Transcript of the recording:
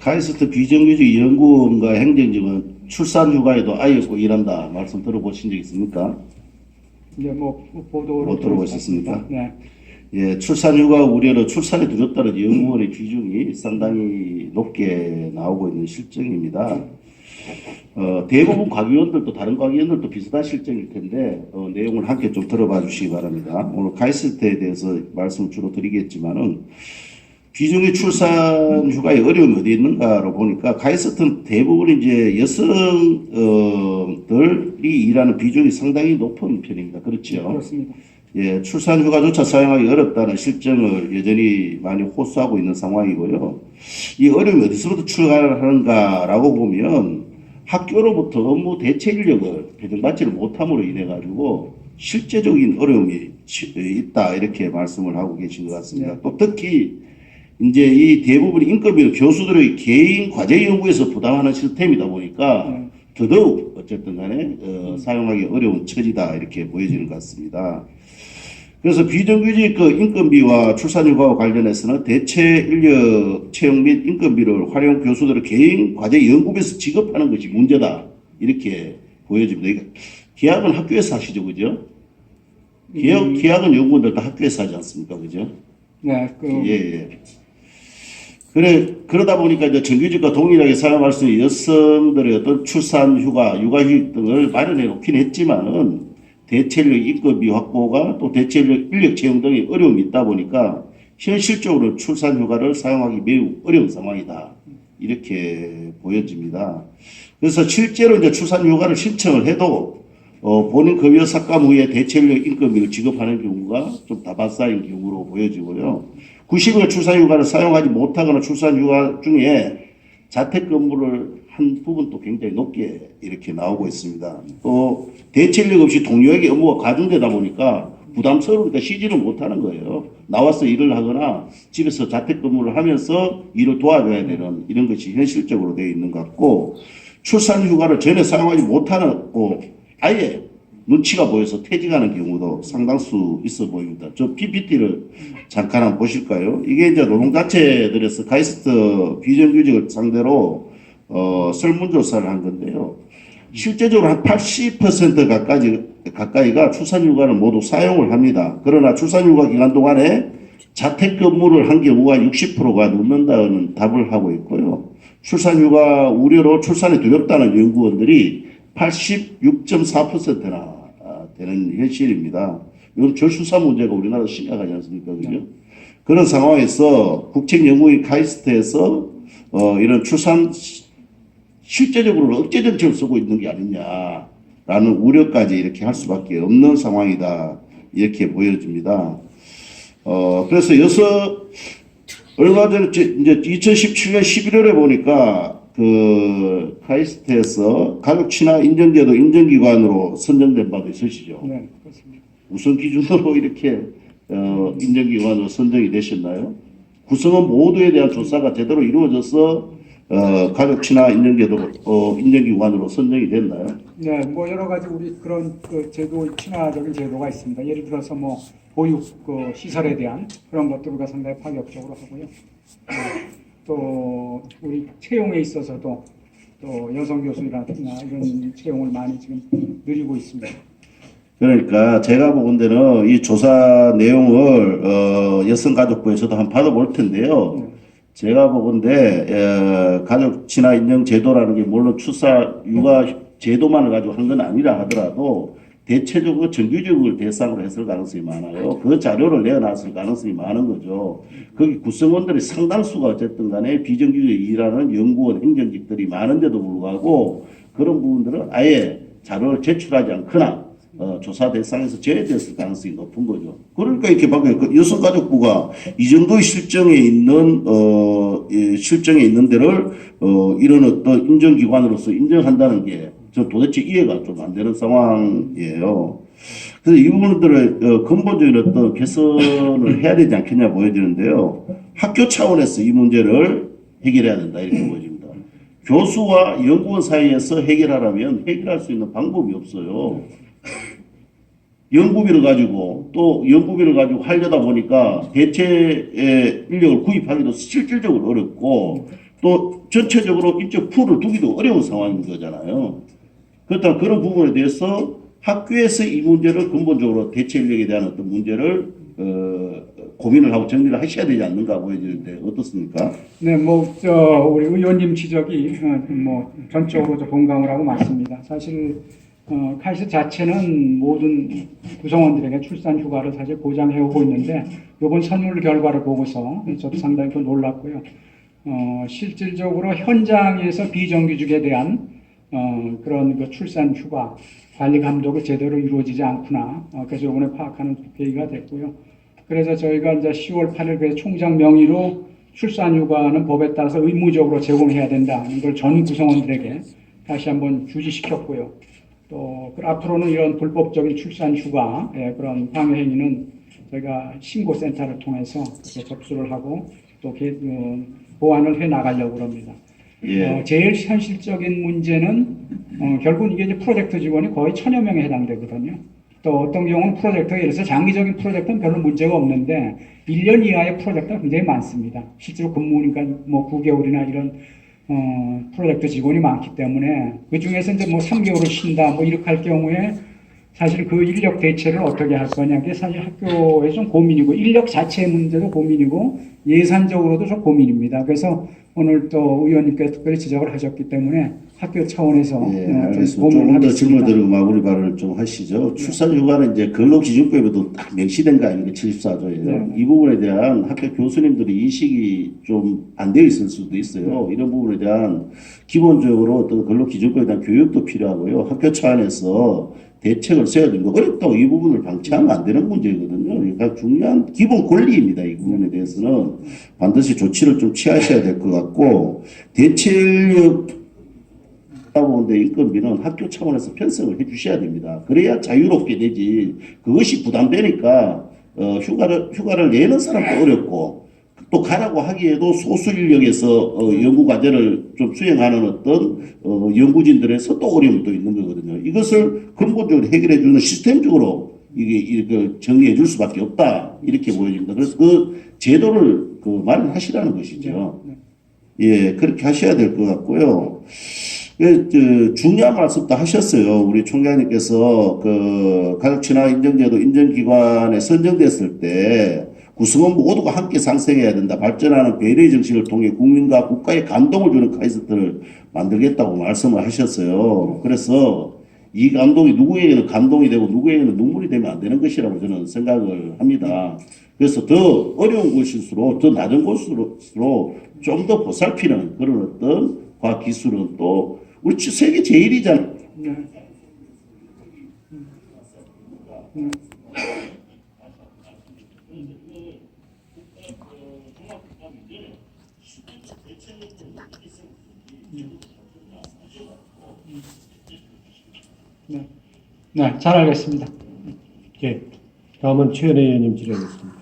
카이스트 비정규직 연구원과 행정직은 출산휴가에도 아예 없고 일한다 말씀 들어보신 적 있습니까? 이제 뭐 보도를 못 들어보셨습니까? 네. 예, 출산휴가 우려로 출산에 두렵다는 연구원의 비중이 상당히 높게 나오고 있는 실정입니다. 대부분 과기원들도 다른 과기원들도 비슷한 실정일 텐데 내용을 함께 좀 들어봐 주시기 바랍니다. 오늘 카이스트에 대해서 말씀을 주로 드리겠지만은 비중의 출산 휴가에 어려움이 어디 있는가로 보니까 카이스트는 대부분 이제 여성들이 일하는 비중이 상당히 높은 편입니다. 그렇죠? 그렇습니다. 예, 출산 휴가조차 사용하기 어렵다는 실정을 여전히 많이 호소하고 있는 상황이고요. 이 어려움이 어디서부터 출발하는가라고 보면 학교로부터 업무 대체 인력을 배정받지를 못함으로 인해 가지고 실제적인 어려움이 있다 이렇게 말씀을 하고 계신 것 같습니다. 네. 또 특히 이제 이 대부분 인건비는 교수들의 개인 과제 연구에서 부담하는 시스템이다 보니까 더더욱 어쨌든 간에 사용하기 어려운 처지다 이렇게 보여지는 것 같습니다. 그래서 비정규직 그 인건비와 출산휴가와 관련해서는 대체 인력 채용 및 인건비를 활용 교수들의 개인 과제 연구비에서 지급하는 것이 문제다 이렇게 보여집니다. 계약은 학교에서 하시죠, 그죠? 계약은 연구원들 다 학교에서 하지 않습니까, 그죠? 네, 예. 그러다 보니까 이제 정규직과 동일하게 사용할 수 있는 여성들의 어떤 출산 휴가, 육아휴직 등을 마련해 놓긴 했지만은 대체 인력 인건비 확보가 또 대체 인력 채용 등의 어려움이 있다 보니까 현실적으로 출산 휴가를 사용하기 매우 어려운 상황이다. 이렇게 보여집니다. 그래서 실제로 이제 출산 휴가를 신청을 해도 본인 급여 삭감 후에 대체 인력 인건비를 지급하는 경우가 좀 다반사인 경우로 보여지고요. 90일 출산휴가를 사용하지 못하거나 출산휴가 중에 자택근무를 한 부분도 굉장히 높게 이렇게 나오고 있습니다. 또 대체인력 없이 동료에게 업무가 과중되다 보니까 부담스러우니까 쉬지를 못하는 거예요. 나와서 일을 하거나 집에서 자택근무를 하면서 일을 도와줘야 되는 이런 것이 현실적으로 되어 있는 것 같고 출산휴가를 전혀 사용하지 못하는 아예 눈치가 보여서 퇴직하는 경우도 상당수 있어 보입니다. 저 PPT를 잠깐 한번 보실까요? 이게 이제 노동단체들에서 카이스트 비정규직을 상대로 설문조사를 한 건데요. 실제적으로 한 80% 가까이가 출산휴가를 모두 사용을 합니다. 그러나 출산휴가 기간 동안에 자택근무를 한 경우가 60%가 넘는다는 답을 하고 있고요. 출산휴가 우려로 출산이 두렵다는 연구원들이 86.4%나 되는 현실입니다. 이건 저출산 문제가 우리나라 심각하지 않습니까? 그죠? 그런 상황에서 국책연구인 카이스트에서 이런 출산 실제적으로 억제 정책을 쓰고 있는 게 아니냐라는 우려까지 이렇게 할 수밖에 없는 상황이다. 이렇게 보여집니다. 그래서 얼마 전에 이제 2017년 11월에 보니까 그 카이스트에서 가족 친화 인정제도 인정기관으로 선정된 바도 있으시죠? 네, 그렇습니다. 무슨 기준으로 이렇게 인정기관으로 선정이 되셨나요? 구성원 모두에 대한 조사가 제대로 이루어져서 가족 친화 인정제도 인정기관으로 선정이 됐나요? 네, 뭐 여러 가지 우리 그런 그 제도 친화적인 제도가 있습니다. 예를 들어서 뭐 보육 그 시설에 대한 그런 것들 우리가 상당히 파격적으로 하고요. 또 우리 채용에 있어서도 또 여성 교수나 이런 채용을 많이 지금 늘리고 있습니다. 그러니까 제가 보건대는 이 조사 내용을 여성가족부에서도 한번 받아볼 텐데요. 제가 보건대 가족 친화 인정 제도라는 게 물론 출산 육아 제도만을 가지고 한 건 아니라 하더라도 대체적으로 정규직을 대상으로 했을 가능성이 많아요. 그 자료를 내어놨을 가능성이 많은 거죠. 거기 구성원들이 상당수가 어쨌든 간에 비정규직에 일하는 연구원, 행정직들이 많은데도 불구하고 그런 부분들은 아예 자료를 제출하지 않거나 조사 대상에서 제외됐을 가능성이 높은 거죠. 그러니까 이렇게 방금 여성가족부가 이 정도의 실정에 있는 데를 이런 어떤 인정기관으로서 인정한다는 게 저 도대체 이해가 좀 안 되는 상황이에요. 그래서 이 부분들을 근본적인 어떤 개선을 해야 되지 않겠냐 보여지는데요. 학교 차원에서 이 문제를 해결해야 된다 이렇게 보여집니다. 교수와 연구원 사이에서 해결하려면 해결할 수 있는 방법이 없어요. 연구비를 가지고 하려다 보니까 대체 인력을 구입하기도 실질적으로 어렵고 또 전체적으로 인적 풀을 두기도 어려운 상황인 거잖아요. 그렇다면 그런 부분에 대해서 학교에서 이 문제를 근본적으로 대체 인력에 대한 어떤 문제를 고민을 하고 정리를 하셔야 되지 않는가 보여지는데 어떻습니까? 네, 우리 의원님 지적이 뭐 전적으로 공감을 하고 맞습니다. 사실 카이스트 자체는 모든 구성원들에게 출산 휴가를 사실 보장해 오고 있는데 이번 선물 결과를 보고서 저도 상당히 좀 놀랐고요. 실질적으로 현장에서 비정규직에 대한 그런 그 출산 휴가 관리 감독이 제대로 이루어지지 않구나. 그래서 이번에 파악하는 계기가 됐고요. 그래서 저희가 이제 10월 8일 그래서 총장 명의로 출산휴가는 법에 따라서 의무적으로 제공해야 된다는 걸 전 구성원들에게 다시 한번 주지시켰고요. 또 앞으로는 이런 불법적인 출산휴가 그런 방해 행위는 저희가 신고센터를 통해서 접수를 하고 또 보완을 해 나가려고 합니다. 예. 제일 현실적인 문제는 결국은 이게 이제 프로젝트 직원이 거의 1000여 명에 해당되거든요. 또 어떤 경우는 프로젝트가 예를 들어서 장기적인 프로젝트는 별로 문제가 없는데 1년 이하의 프로젝트가 굉장히 많습니다. 실제로 근무니까 뭐 9개월이나 이런 프로젝트 직원이 많기 때문에 그 중에서 이제 뭐 3개월을 쉰다 뭐 이렇게 할 경우에 사실 그 인력 대체를 어떻게 할 거냐 게 사실 학교에 좀 고민이고 인력 자체의 문제도 고민이고 예산적으로도 좀 고민입니다. 그래서 오늘 또 의원님께서 특별히 지적을 하셨기 때문에 학교 차원에서 예, 좀 알겠습니다. 고민을 조금 더 질문 하겠습니다. 드리고 마무리 발언을 좀 하시죠. 출산휴가는 이제 근로기준법에도 딱 명시된 거 아닙니까? 74조에요. 네. 이 부분에 대한 학교 교수님들이 인식이 좀 안 되어 있을 수도 있어요. 이런 부분에 대한 기본적으로 어떤 근로기준법에 대한 교육도 필요하고요. 학교 차원에서 대책을 세워야 됩니다. 어렵다고 이 부분을 방치하면 안 되는 문제거든요. 그러니까 중요한 기본 권리입니다. 이 부분에 대해서는 반드시 조치를 좀 취하셔야 될 것 같고 대체인력 보는데 인건비는 학교 차원에서 편성을 해주셔야 됩니다. 그래야 자유롭게 되지. 그것이 부담되니까 휴가를 내는 사람도 어렵고 또 가라고 하기에도 소수 인력에서 연구 과제를 좀 수행하는 어떤 연구진들에서 또 어려움이 또 있는 거거든요. 이것을 근본적으로 해결해 주는 시스템적으로 이게 이렇게 정리해 줄 수밖에 없다 이렇게 보여집니다. 그래서 그 제도를 마련하시라는 것이죠. 예, 그렇게 하셔야 될 것 같고요. 중요한 말씀도 하셨어요. 우리 총장님께서 그 가족 친화 인정제도 인정기관에 선정됐을 때 구성원 모두가 함께 상생해야 된다. 발전하는 배려의 정신을 통해 국민과 국가에 감동을 주는 카이스트를 만들겠다고 말씀을 하셨어요. 그래서 이 감동이 누구에게는 감동이 되고 누구에게는 눈물이 되면 안 되는 것이라고 저는 생각을 합니다. 그래서 더 어려운 곳일수록 더 낮은 곳일수록 좀 더 보살피는 그런 어떤 과학 기술은 또 우리 세계 제일이잖아요. 네, 잘 알겠습니다. 예. 다음은 최은혜 의원님 질의하겠습니다.